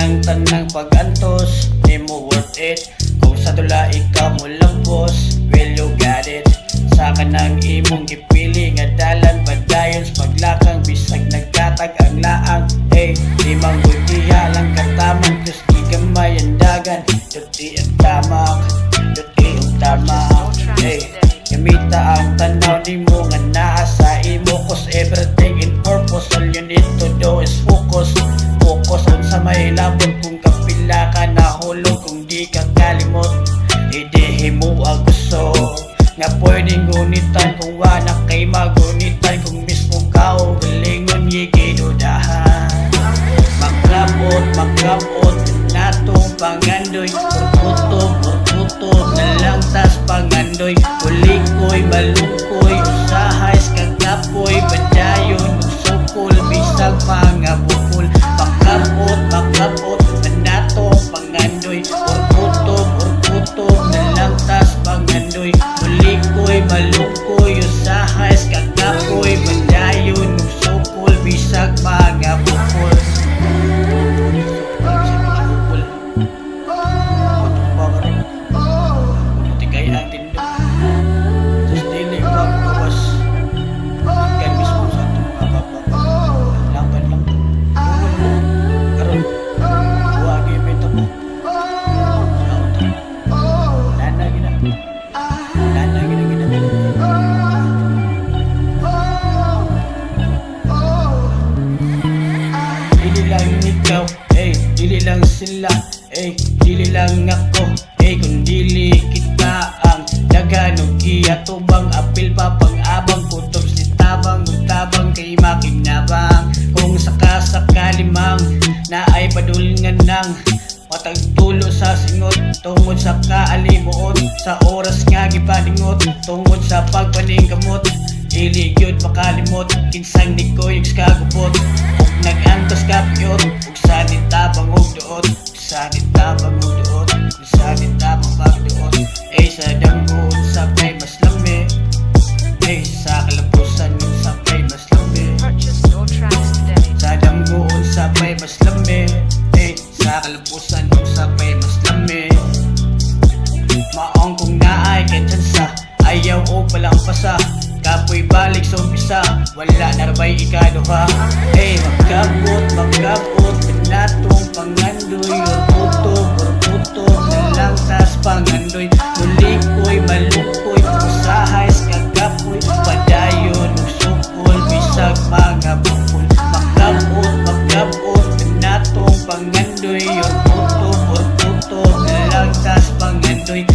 ang tanang pag-antos, di mo worth it. Kung sa dula ikaw mo lampos, will you got it? Sa kanang imong gipili nga dalan padayon sa paglakang bisag nagkatag ang laang. Hey, di mangguldiha lang kataman kus di gamay ang dagan. Duti ang tamak, duti ang tamak. Hey, gamita ang tanaw ni mo nga naa sa imo. Cause everything in purpose, all you need to do is focus. Focus on sa may labon. Kung kapila ka nahulog, kung di ka kalimot, idehe mo ang gusto nga pwedeng gunitan. Kung wala kay magunitan, kung mismo ka o galingon yigidudahan. Makrabot natong pangandoy. Urkutob na lang tas pangandoy. Kulikoy, malungkoy, usahay kagapoy. Badayon, sukol, bisag mga bukol. Makrabot na natong pangandoy. Urkutob na lang tas pangandoy. Kulikoy, malungkoy, usahay kagapoy. Badayon, sukol, bisag mga bukol. Dili lang sila, dili lang ako, kung dili kita ang naganog iya tubang apil pa pag-abang kutob si tabang tabang kay makinabang. Kung sakasakali mang na ay padulngan ng matagtulo sa singot tungod sa kaalimuot sa oras nga gipaningot tungod sa pagpaningkamot. Dili gyud makalimot kinsang ni koyog kagubot ug nagantos ka piyot ug sa nitabang og duot, sa nitabang og duot, sa nitabang pagduot. Sa danggoon sa pay mas lami, sa kalapusan yung sa pay mas lami. Sa danggoon sa pay mas lami, sa kalapusan yung sa pay mas lami. Maong kung naay kay tsansa, ayaw o palang pasa. Kapoy balik sa umpisa, wala narbay ikaduha. Magkabot natong pangandoy. Urkutob na lang tas pangandoy. Mulikoy, malungkoy, usahay kagapoy. Padayon, sukol, bisag mga bukol. Magkabot natong pangandoy. Urkutob na lang tas pangandoy.